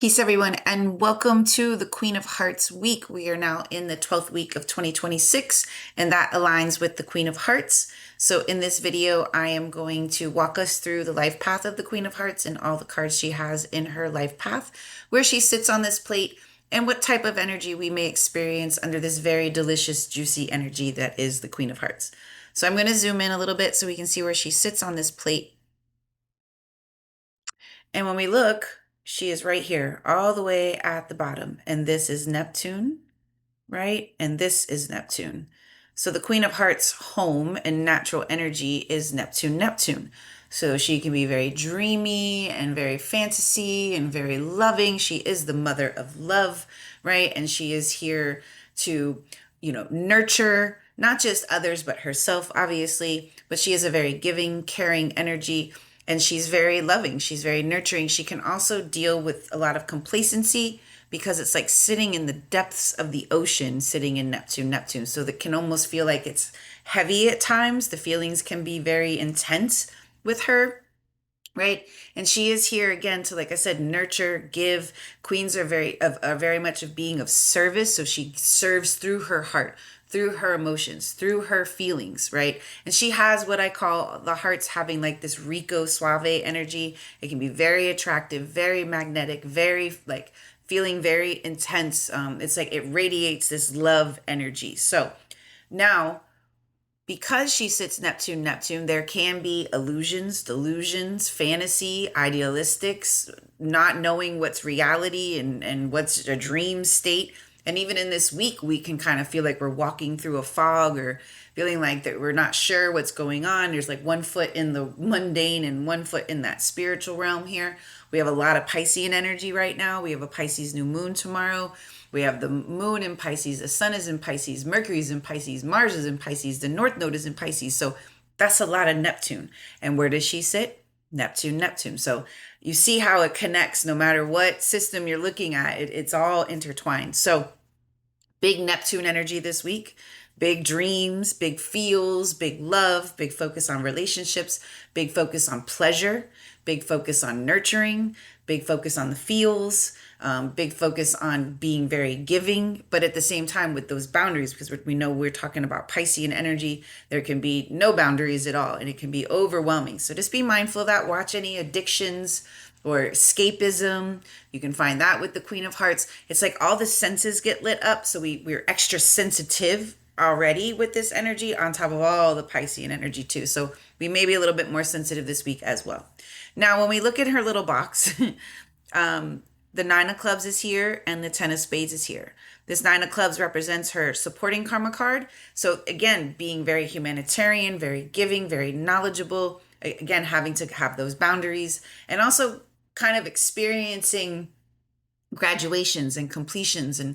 Peace, everyone, and welcome to the Queen of Hearts week. We are now in the 12th week of 2026, and that aligns with the Queen of Hearts. So, in this video, I am going to walk us through the life path of the Queen of Hearts and all the cards she has in her life path, where she sits on this plate, and what type of energy we may experience under this very delicious, juicy energy that is the Queen of Hearts. So, I'm going to zoom in a little bit so we can see where she sits on this plate. And when we look, she is right here, all the way at the bottom. And this is Neptune, right? And this is Neptune. So the Queen of Hearts home and natural energy is Neptune, Neptune. So she can be very dreamy and very fantasy and very loving. She is the mother of love, right? And she is here to, nurture not just others, but herself, obviously. But she is a very giving, caring energy. And she's very loving. She's very nurturing. She can also deal with a lot of complacency because it's like sitting in the depths of the ocean, sitting in Neptune, Neptune. So that can almost feel like it's heavy at times. The feelings can be very intense with her, right? And she is here again to, like I said, nurture, give. Queens are very much of being of service. So she serves through her heart, through her emotions, through her feelings, right? And she has what I call the hearts having like this Rico Suave energy. It can be very attractive, very magnetic, very like feeling very intense. It's like it radiates this love energy. So now, because she sits Neptune, Neptune, there can be illusions, delusions, fantasy, idealistics, not knowing what's reality and what's a dream state. And even in this week, we can kind of feel like we're walking through a fog or feeling like that we're not sure what's going on. There's like one foot in the mundane and one foot in that spiritual realm here. We have a lot of Piscean energy right now. We have a Pisces new moon tomorrow. We have the moon in Pisces, the sun is in Pisces, Mercury is in Pisces, Mars is in Pisces, the North Node is in Pisces. So that's a lot of Neptune. And where does she sit? Neptune, Neptune. So you see how it connects no matter what system you're looking at, it's all intertwined. So big Neptune energy this week. Big dreams, big feels, big love, big focus on relationships, big focus on pleasure, big focus on nurturing, big focus on the feels, big focus on being very giving, but at the same time with those boundaries, because we know we're talking about Piscean energy, there can be no boundaries at all, and it can be overwhelming. So just be mindful of that. Watch any addictions or escapism. You can find that with the Queen of Hearts. It's like all the senses get lit up, so we're extra sensitive already with this energy on top of all the Piscean energy too. So we may be a little bit more sensitive this week as well. Now, when we look at her little box, the Nine of Clubs is here and the Ten of Spades is here. This Nine of Clubs represents her supporting karma card. So again, being very humanitarian, very giving, very knowledgeable, again, having to have those boundaries and also kind of experiencing graduations and completions and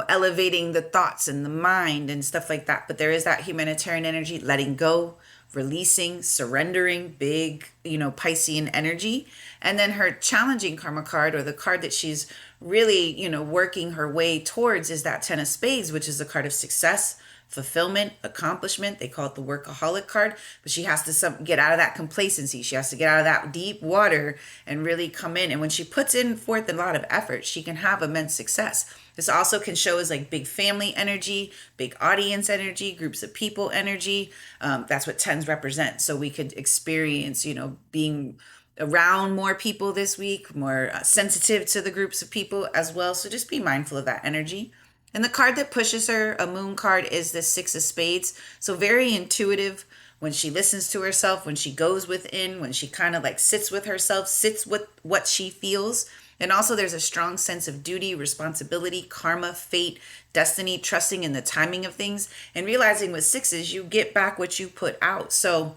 elevating the thoughts and the mind and stuff like that. But there is that humanitarian energy, letting go, releasing, surrendering, big Piscean energy. And then her challenging karma card, or the card that she's really working her way towards, is that Ten of Spades, which is the card of success, fulfillment, accomplishment. They call it the workaholic card, but she has to get out of that complacency. She has to get out of that deep water and really come in. And when she puts in forth a lot of effort, she can have immense success. This also can show as like big family energy, big audience energy, groups of people energy. That's what tens represent. So we could experience, being around more people this week, more sensitive to the groups of people as well. So just be mindful of that energy. And the card that pushes her, a moon card, is the Six of Spades. So very intuitive when she listens to herself, when she goes within, when she kind of like sits with herself, sits with what she feels. And also there's a strong sense of duty, responsibility, karma, fate, destiny, trusting in the timing of things, and realizing with sixes, you get back what you put out. So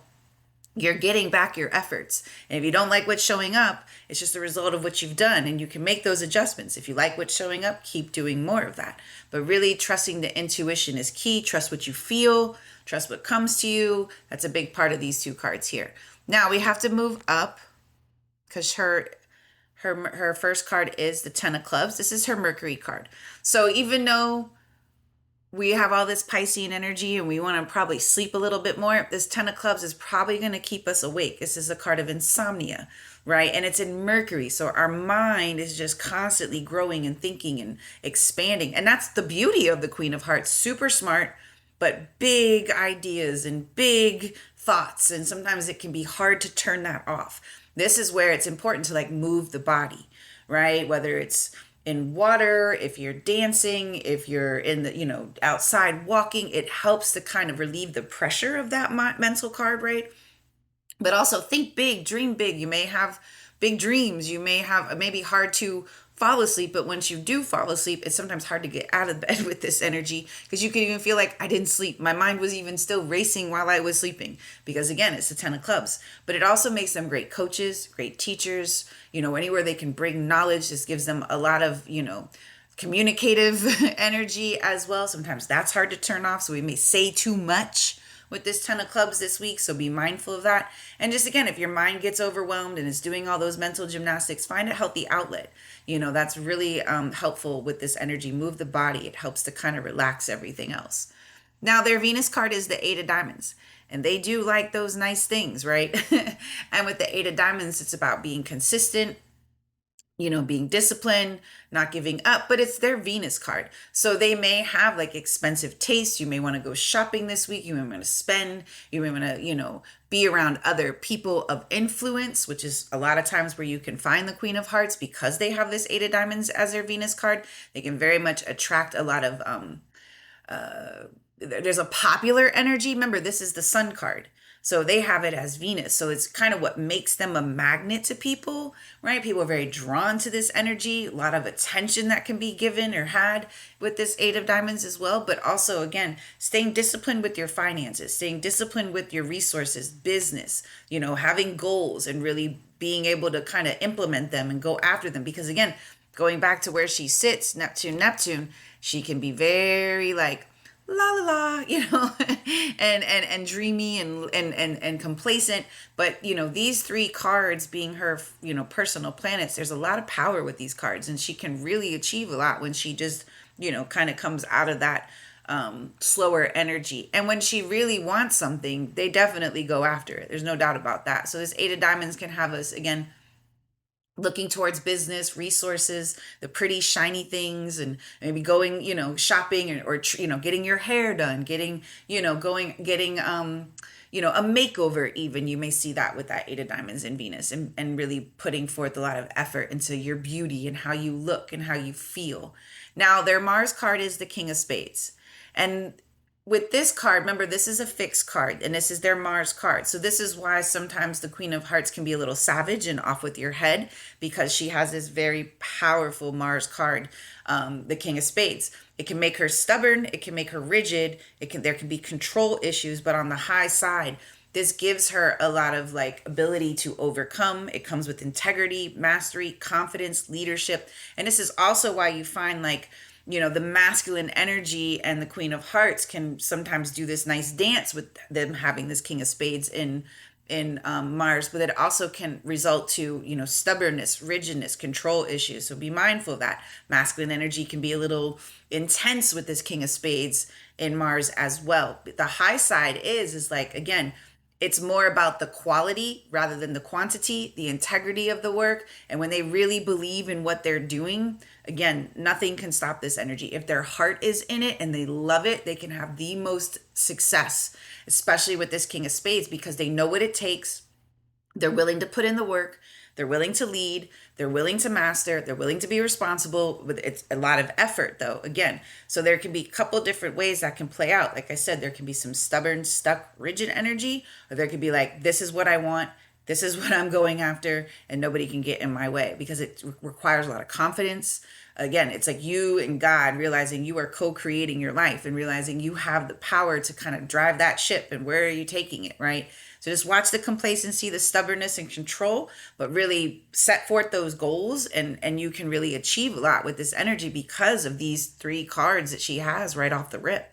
you're getting back your efforts. And if you don't like what's showing up, it's just a result of what you've done. And you can make those adjustments. If you like what's showing up, keep doing more of that. But really trusting the intuition is key. Trust what you feel. Trust what comes to you. That's a big part of these two cards here. Now we have to move up because her first card is the Ten of Clubs. This is her Mercury card. So even though we have all this Piscean energy and we want to probably sleep a little bit more, this 10 of clubs is probably going to keep us awake. This is a card of insomnia, right? And it's in Mercury. So our mind is just constantly growing and thinking and expanding. And that's the beauty of the Queen of Hearts. Super smart, but big ideas and big thoughts. And sometimes it can be hard to turn that off. This is where it's important to like move the body, right? Whether it's in water, if you're dancing, if you're in the, outside walking, it helps to kind of relieve the pressure of that mental card, right? But also think big, dream big. You may have big dreams. You may have, it may be hard to fall asleep, but once you do fall asleep, it's sometimes hard to get out of bed with this energy because you can even feel like I didn't sleep. My mind was even still racing while I was sleeping because again, it's the 10 of clubs. But it also makes them great coaches, great teachers, anywhere they can bring knowledge. This gives them a lot of, communicative energy as well. Sometimes that's hard to turn off. So we may say too much with this 10 of clubs this week, so be mindful of that. And just again, if your mind gets overwhelmed and is doing all those mental gymnastics, find a healthy outlet. That's really helpful with this energy. Move the body. It helps to kind of relax everything else. Now, their Venus card is the 8 of diamonds, and they do like those nice things, right? And with the 8 of diamonds, it's about being consistent, being disciplined, not giving up, but it's their Venus card. So they may have like expensive tastes. You may want to go shopping this week. You may want to spend. You may want to, be around other people of influence, which is a lot of times where you can find the Queen of Hearts because they have this 8 of diamonds as their Venus card. They can very much attract a lot of, there's a popular energy. Remember, this is the Sun card. So they have it as Venus. So it's kind of what makes them a magnet to people, right? People are very drawn to this energy, a lot of attention that can be given or had with this 8 of diamonds as well. But also, again, staying disciplined with your finances, staying disciplined with your resources, business, having goals and really being able to kind of implement them and go after them. Because again, going back to where she sits, Neptune, she can be very like, la la la, and dreamy and complacent. But these three cards being her, personal planets, there's a lot of power with these cards, and she can really achieve a lot when she just, kind of comes out of that slower energy. And when she really wants something, they definitely go after it. There's no doubt about that. So this 8 of diamonds can have us again looking towards business resources, the pretty shiny things, and maybe going, shopping or getting your hair done, getting, getting, a makeover even. You may see that with that 8 of diamonds in Venus, and really putting forth a lot of effort into your beauty and how you look and how you feel. Now, their Mars card is the King of Spades. And with this card, remember, this is a fixed card and this is their Mars card. So this is why sometimes the Queen of Hearts can be a little savage and off with your head, because she has this very powerful Mars card, the King of Spades. It can make her stubborn. It can make her rigid. There can be control issues, but on the high side, this gives her a lot of like ability to overcome. It comes with integrity, mastery, confidence, leadership. And this is also why you find like, the masculine energy and the Queen of Hearts can sometimes do this nice dance with them having this King of Spades in Mars, but it also can result to, stubbornness, rigidness, control issues. So be mindful of that. Masculine energy can be a little intense with this King of Spades in Mars as well. The high side is like, again, it's more about the quality rather than the quantity, the integrity of the work. And when they really believe in what they're doing, again, nothing can stop this energy. If their heart is in it and they love it, they can have the most success, especially with this King of Spades, because they know what it takes. They're willing to put in the work. They're willing to lead. They're willing to master. They're willing to be responsible. With it's a lot of effort, though, again. So there can be a couple different ways that can play out. Like I said, there can be some stubborn, stuck, rigid energy, or there could be like, this is what I want. This is what I'm going after, and nobody can get in my way, because it requires a lot of confidence. Again, it's like you and God realizing you are co-creating your life and realizing you have the power to kind of drive that ship, and where are you taking it, right? So just watch the complacency, the stubbornness and control, but really set forth those goals, and you can really achieve a lot with this energy because of these three cards that she has right off the rip.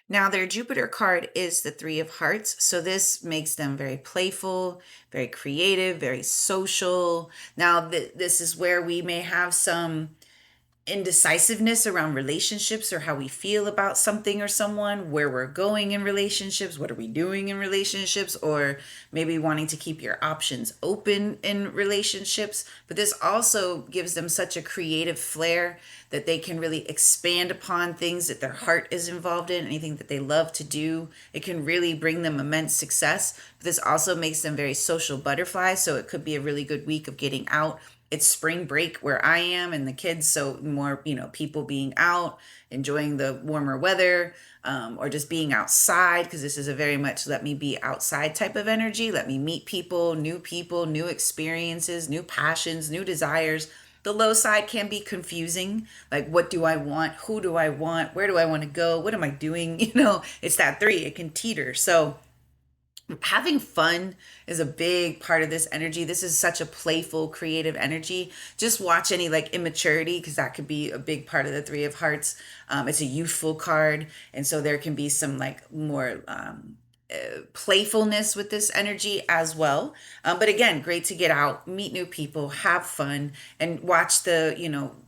Now, their Jupiter card is the Three of Hearts. So this makes them very playful, very creative, very social. Now, this is where we may have some indecisiveness around relationships or how we feel about something or someone, where we're going in relationships, what are we doing in relationships, or maybe wanting to keep your options open in relationships. But this also gives them such a creative flair that they can really expand upon things that their heart is involved in, anything that they love to do. It can really bring them immense success. But this also makes them very social butterflies. So it could be a really good week of getting out. It's spring break where I am and the kids, so more, people being out, enjoying the warmer weather, or just being outside, because this is a very much let me be outside type of energy. Let me meet people, new experiences, new passions, new desires. The low side can be confusing. Like, what do I want? Who do I want? Where do I want to go? What am I doing? It's that three. It can teeter. So having fun is a big part of this energy. This is such a playful, creative energy. Just watch any like immaturity, because that could be a big part of the Three of Hearts. It's a youthful card, and so there can be some like more playfulness with this energy as well. But again, great to get out, meet new people, have fun, and watch the,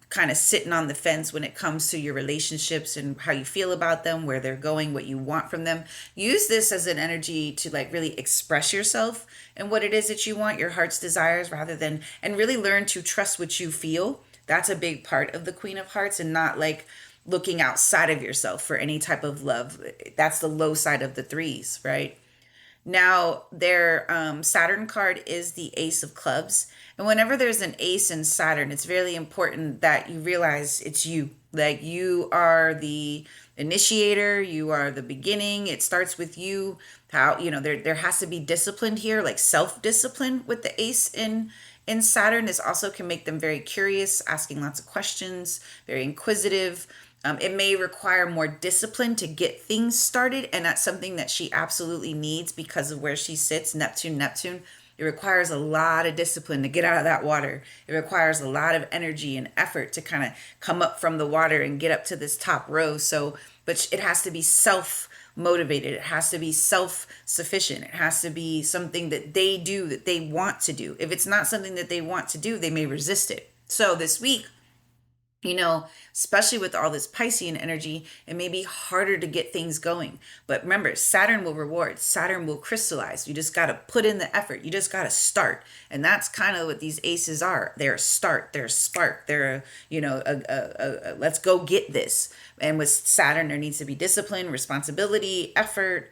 kind of sitting on the fence when it comes to your relationships and how you feel about them, where they're going, what you want from them. Use this as an energy to like really express yourself and what it is that you want, your heart's desires, and really learn to trust what you feel. That's a big part of the Queen of Hearts, and not like looking outside of yourself for any type of love. That's the low side of the threes, right? Now, their Saturn card is the Ace of Clubs. And whenever there's an ace in Saturn, it's really important that you realize it's you. Like, you are the initiator, you are the beginning. It starts with you. How, there has to be discipline here, like self-discipline with the ace in Saturn. This also can make them very curious, asking lots of questions, very inquisitive. It may require more discipline to get things started, and that's something that she absolutely needs because of where she sits, Neptune. It requires a lot of discipline to get out of that water. It requires a lot of energy and effort to kind of come up from the water and get up to this top row. But it has to be self-motivated. It has to be self-sufficient. It has to be something that they do, that they want to do. If it's not something that they want to do, they may resist it. So this week, especially with all this Piscean energy, it may be harder to get things going. But remember, Saturn will reward. Saturn will crystallize. You just got to put in the effort. You just got to start. And that's kind of what these aces are. They're a start. They're a spark. They're, let's go get this. And with Saturn, there needs to be discipline, responsibility, effort,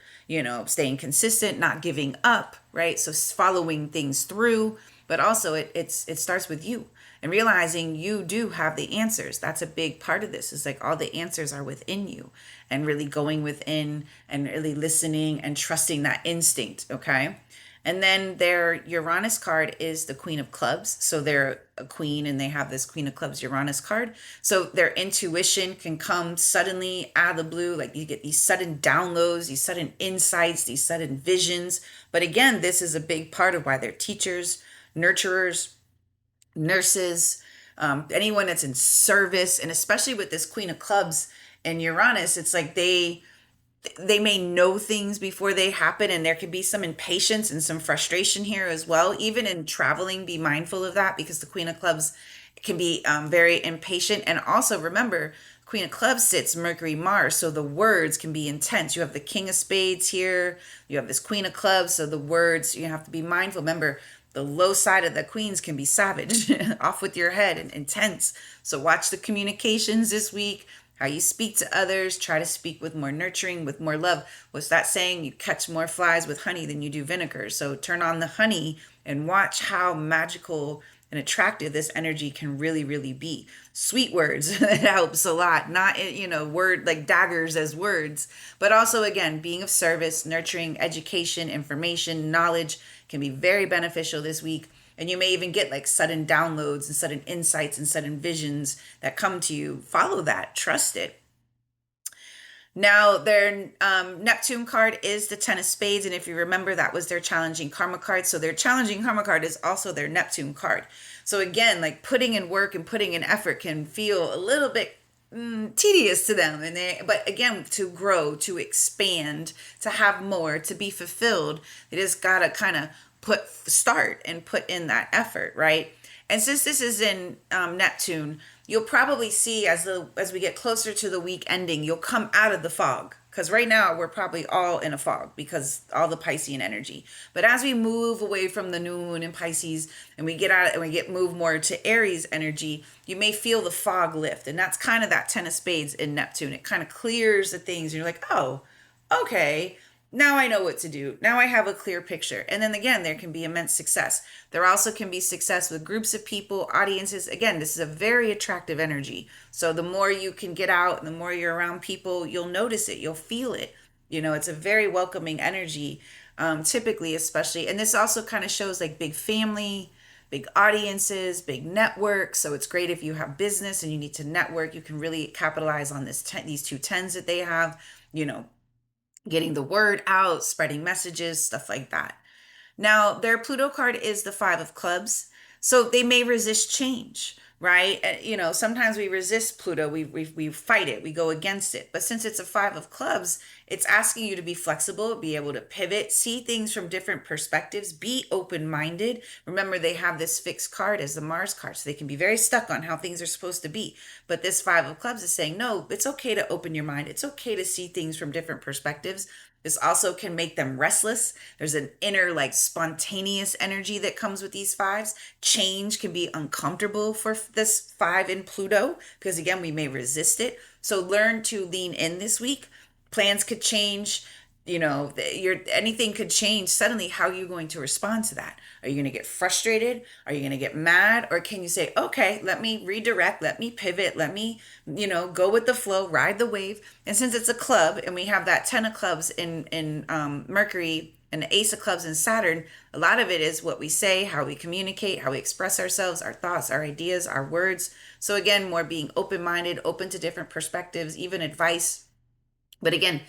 staying consistent, not giving up, right? So following things through. But also it starts with you. And realizing you do have the answers. That's a big part of this. Is like all the answers are within you, and really going within and really listening and trusting that instinct. Okay. And then their Uranus card is the Queen of Clubs. So they're a queen and they have this Queen of Clubs Uranus card. So their intuition can come suddenly out of the blue. Like you get these sudden downloads, these sudden insights, these sudden visions. But again, this is a big part of why they're teachers, nurturers, nurses, anyone that's in service. And especially with this Queen of Clubs and Uranus, it's like they may know things before they happen, and there could be some impatience and some frustration here as well. Even in traveling, be mindful of that, because the Queen of Clubs can be very impatient. And also remember, Queen of Clubs sits Mercury, Mars, so the words can be intense. You have the King of Spades here, you have this Queen of Clubs, so the words, you have to be mindful. Remember, the low side of the queens can be savage, off with your head, and intense. So watch the communications this week, how you speak to others. Try to speak with more nurturing, with more love. What's that saying? You catch more flies with honey than you do vinegar. So turn on the honey and watch how magical and attractive this energy can really, really be. Sweet words, it helps a lot. Not, word like daggers as words, but also, again, being of service, nurturing, education, information, knowledge can be very beneficial this week. And you may even get like sudden downloads and sudden insights and sudden visions that come to you. Follow that, trust it. Now, their Neptune card is the Ten of Spades. And if you remember, that was their challenging karma card. So their challenging karma card is also their Neptune card. So again, like putting in work and putting in effort can feel a little bit tedious to them. But again, to grow, to expand, to have more, to be fulfilled, they just got to kind of start and put in that effort, right? And since this is in Neptune, you'll probably see as we get closer to the week ending, you'll come out of the fog. Because right now we're probably all in a fog because all the Piscean energy. But as we move away from the new moon in Pisces and we get out and we get move more to Aries energy, you may feel the fog lift. And that's kind of that 10 of spades in Neptune. It kind of clears the things. And you're like, oh, okay, now I know what to do. Now I have a clear picture. And then again, there can be immense success. There also can be success with groups of people, audiences. Again, this is a very attractive energy. So the more you can get out and the more you're around people, you'll notice it, you'll feel it. It's a very welcoming energy, typically, especially. And this also kind of shows like big family, big audiences, big networks. So it's great if you have business and you need to network. You can really capitalize on these two tens that they have, you know, getting the word out, spreading messages, stuff like that. Now, their Pluto card is the Five of Clubs, so they may resist change, right? Sometimes we resist Pluto, we fight it, we go against it. But since it's a Five of Clubs, it's asking you to be flexible, be able to pivot, see things from different perspectives, be open-minded. Remember, they have this fixed card as the Mars card, so they can be very stuck on how things are supposed to be. But this Five of Clubs is saying, no, it's okay to open your mind. It's okay to see things from different perspectives. This also can make them restless. There's an inner, like, spontaneous energy that comes with these fives. Change can be uncomfortable for this five in Pluto because, again, we may resist it. So learn to lean in this week. Plans could change. Anything could change suddenly. How are you going to respond to that? Are you going to get frustrated? Are you going to get mad? Or can you say, okay, let me redirect, let me pivot, let me, go with the flow, ride the wave. And since it's a club and we have that 10 of clubs in Mercury and the ace of clubs in Saturn, a lot of it is what we say, how we communicate, how we express ourselves, our thoughts, our ideas, our words. So again, more being open-minded, open to different perspectives, even advice. But again,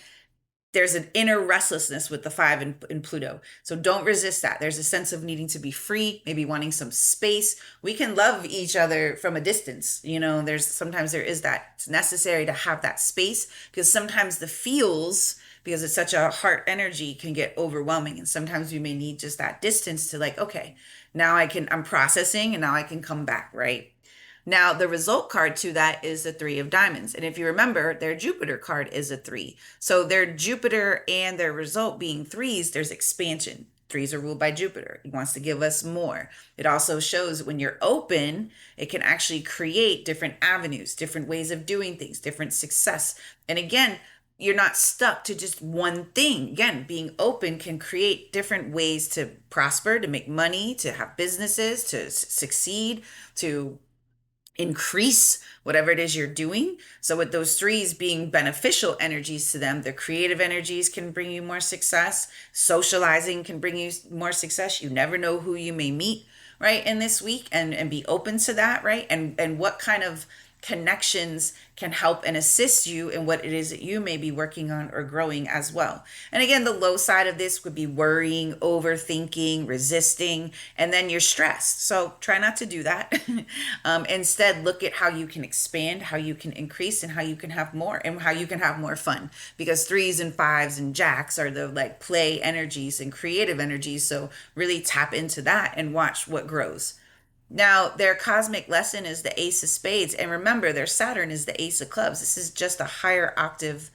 there's an inner restlessness with the five in Pluto. So don't resist that. There's a sense of needing to be free, maybe wanting some space. We can love each other from a distance. Sometimes there is that. It's necessary to have that space because sometimes the feels, because it's such a heart energy, can get overwhelming. And sometimes we may need just that distance to like, okay, now I'm processing and now I can come back, right? Now, the result card to that is the Three of Diamonds. And if you remember, their Jupiter card is a 3. So their Jupiter and their result being 3s, there's expansion. 3s are ruled by Jupiter. He wants to give us more. It also shows when you're open, it can actually create different avenues, different ways of doing things, different success. And again, you're not stuck to just one thing. Again, being open can create different ways to prosper, to make money, to have businesses, to succeed, to increase whatever it is you're doing. So with those 3s being beneficial energies to them, the creative energies can bring you more success. Socializing can bring you more success. You never know who you may meet, right, in this week, and be open to that, right? And what kind of connections can help and assist you in what it is that you may be working on or growing as well. And again, the low side of this would be worrying, overthinking, resisting, and then you're stressed. So try not to do that. Instead, look at how you can expand, how you can increase, and how you can have more, and how you can have more fun. Because 3s and 5s and jacks are the like play energies and creative energies. So really tap into that and watch what grows. Now, their cosmic lesson is the Ace of Spades. And remember, their Saturn is the Ace of Clubs. This is just a higher octave.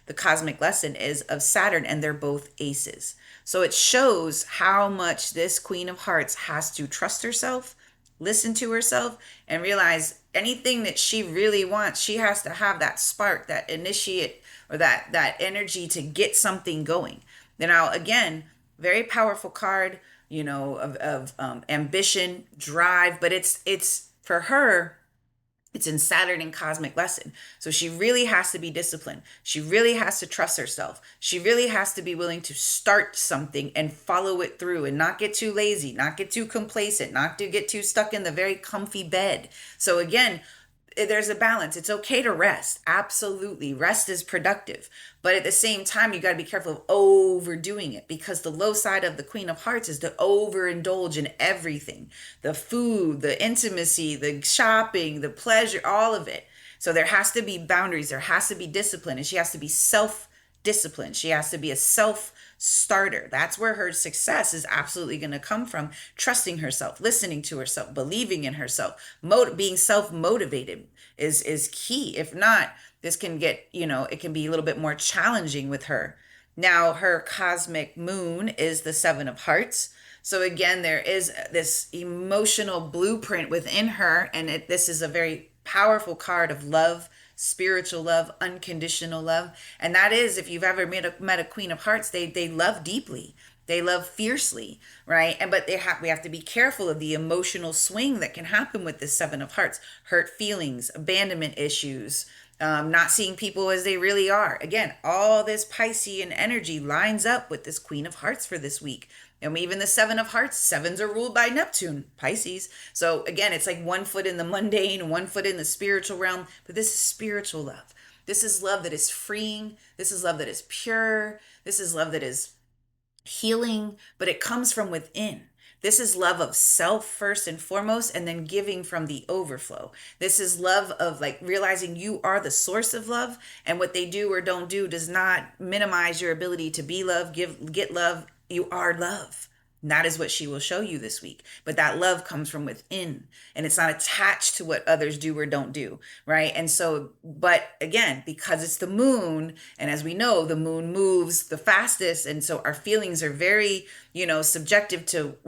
The cosmic lesson is of Saturn, and they're both aces. So it shows how much this Queen of Hearts has to trust herself, listen to herself, and realize anything that she really wants, she has to have that spark, that initiate, or that energy to get something going. Now, again, very powerful card, of ambition, drive, but it's for her, it's in Saturn and cosmic lesson. So she really has to be disciplined. She really has to trust herself. She really has to be willing to start something and follow it through and not get too lazy, not get too complacent, not to get too stuck in the very comfy bed. So again, there's a balance. It's okay to rest. Absolutely. Rest is productive. But at the same time, you got to be careful of overdoing it, because the low side of the Queen of Hearts is to overindulge in everything. The food, the intimacy, the shopping, the pleasure, all of it. So there has to be boundaries. There has to be discipline, and she has to be self-disciplined. She has to be a self starter. That's where her success is absolutely going to come from. Trusting herself, listening to herself, believing in herself, being self-motivated is key. If not, this can get, it can be a little bit more challenging with her. Now, her cosmic moon is the Seven of Hearts. So again, there is this emotional blueprint within her, and this is a very powerful card of love, spiritual love, unconditional love. And that is, if you've ever met a Queen of Hearts, they love deeply. They love fiercely, right? And but we have to be careful of the emotional swing that can happen with this Seven of Hearts. Hurt feelings, abandonment issues, not seeing people as they really are. Again, all this Piscean energy lines up with this Queen of Hearts for this week. And even the Seven of Hearts, sevens are ruled by Neptune, Pisces. So again, it's like one foot in the mundane, one foot in the spiritual realm. But this is spiritual love. This is love that is freeing. This is love that is pure. This is love that is healing, but it comes from within. This is love of self first and foremost, and then giving from the overflow. This is love of like realizing you are the source of love, and what they do or don't do does not minimize your ability to be love, get love. You are love. And that is what she will show you this week. But that love comes from within, and it's not attached to what others do or don't do, right? And so, but again, because it's the moon, and as we know, the moon moves the fastest, and so our feelings are very, subjective to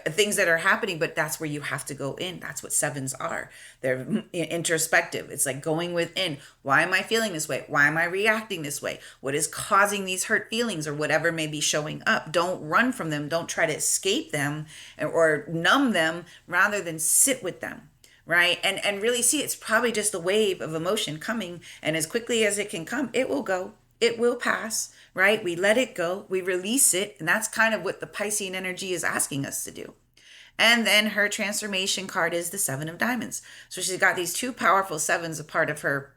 things that are happening, but that's where you have to go in. That's what sevens are. They're introspective. It's like going within. Why am I feeling this way? Why am I reacting this way? What is causing these hurt feelings or whatever may be showing up? Don't run from them. Don't try to escape them or numb them, rather than sit with them, right? And really see it's probably just a wave of emotion coming, and as quickly as it can come, it will go. It will pass, right? We let it go, we release it, and that's kind of what the Piscean energy is asking us to do. And then her transformation card is the Seven of Diamonds. So she's got these two powerful sevens a part of her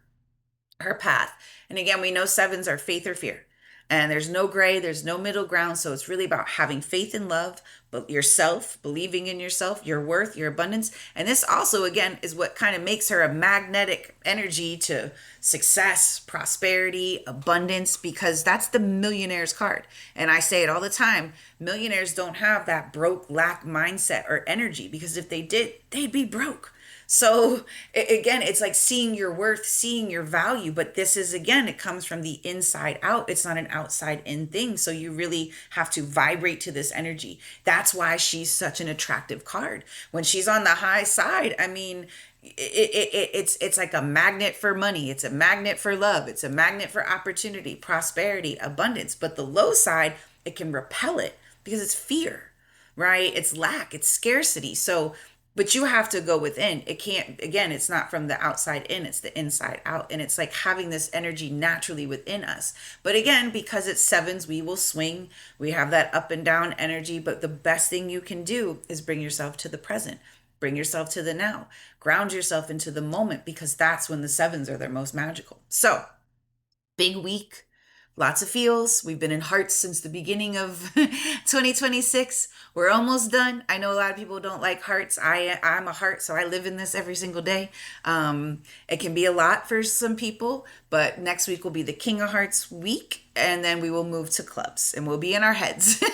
path. And again, we know sevens are faith or fear. And there's no gray, there's no middle ground. So it's really about having faith and love, but yourself, believing in yourself, your worth, your abundance. And this also, again, is what kind of makes her a magnetic energy to success, prosperity, abundance, because that's the millionaire's card. And I say it all the time, millionaires don't have that broke, lack mindset or energy, because if they did, they'd be broke. So again, it's like seeing your worth, seeing your value, but this is, again, it comes from the inside out. It's not an outside in thing. So you really have to vibrate to this energy. That's why she's such an attractive card. When she's on the high side, I mean, it's like a magnet for money. It's a magnet for love. It's a magnet for opportunity, prosperity, abundance. But the low side, it can repel it because it's fear, right? It's lack, it's scarcity. So but you have to go within. It can't, again, it's not from the outside in, it's the inside out. And it's like having this energy naturally within us. But again, because it's sevens, we will swing. We have that up and down energy. But the best thing you can do is bring yourself to the present, bring yourself to the now, ground yourself into the moment, because that's when the sevens are their most magical. So, big week. Lots of feels. We've been in hearts since the beginning of 2026. We're almost done. I know a lot of people don't like hearts. I'm a heart, so I live in this every single day. It can be a lot for some people, but next week will be the King of Hearts week, and then we will move to clubs, and we'll be in our heads.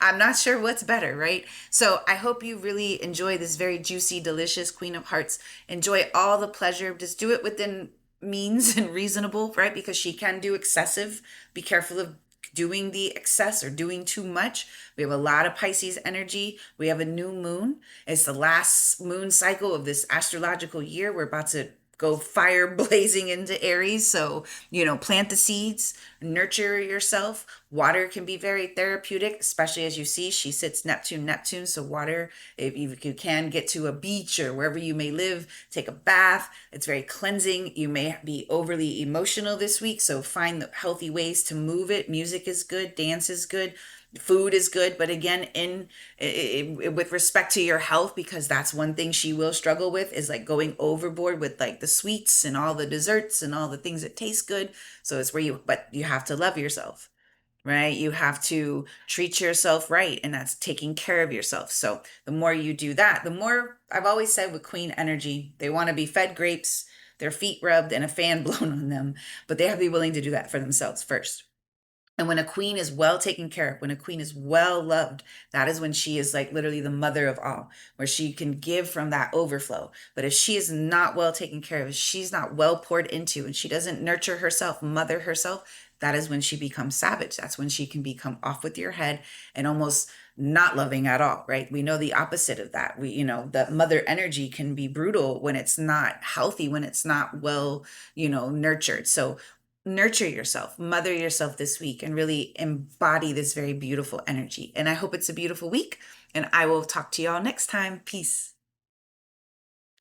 I'm not sure what's better, right? So I hope you really enjoy this very juicy, delicious Queen of Hearts. Enjoy all the pleasure. Just do it within means and reasonable, right? Because she can do excessive. Be careful of doing the excess or doing too much. We have a lot of Pisces energy. We have a new moon. It's the last moon cycle of this astrological year. We're about to go fire blazing into Aries. So, plant the seeds, nurture yourself. Water can be very therapeutic, especially as you see, she sits Neptune. So water, if you can get to a beach or wherever you may live, take a bath. It's very cleansing. You may be overly emotional this week, so find the healthy ways to move it. Music is good. Dance is good. Food is good, but again, with respect to your health, because that's one thing she will struggle with, is like going overboard with like the sweets and all the desserts and all the things that taste good. So it's where but you have to love yourself, right? You have to treat yourself right, and that's taking care of yourself. So the more you do that, the more, I've always said with Queen energy, they want to be fed grapes, their feet rubbed, and a fan blown on them, but they have to be willing to do that for themselves first. And when a queen is well taken care of, when a queen is well loved, that is when she is like literally the mother of all, where she can give from that overflow. But if she is not well taken care of, if she's not well poured into, and she doesn't nurture herself, mother herself, that is when she becomes savage. That's when she can become off with your head and almost not loving at all, right? We know the opposite of that. The mother energy can be brutal when it's not healthy, when it's not well, nurtured. So nurture yourself, mother yourself this week, and really embody this very beautiful energy. And I hope it's a beautiful week. And I will talk to y'all next time. Peace.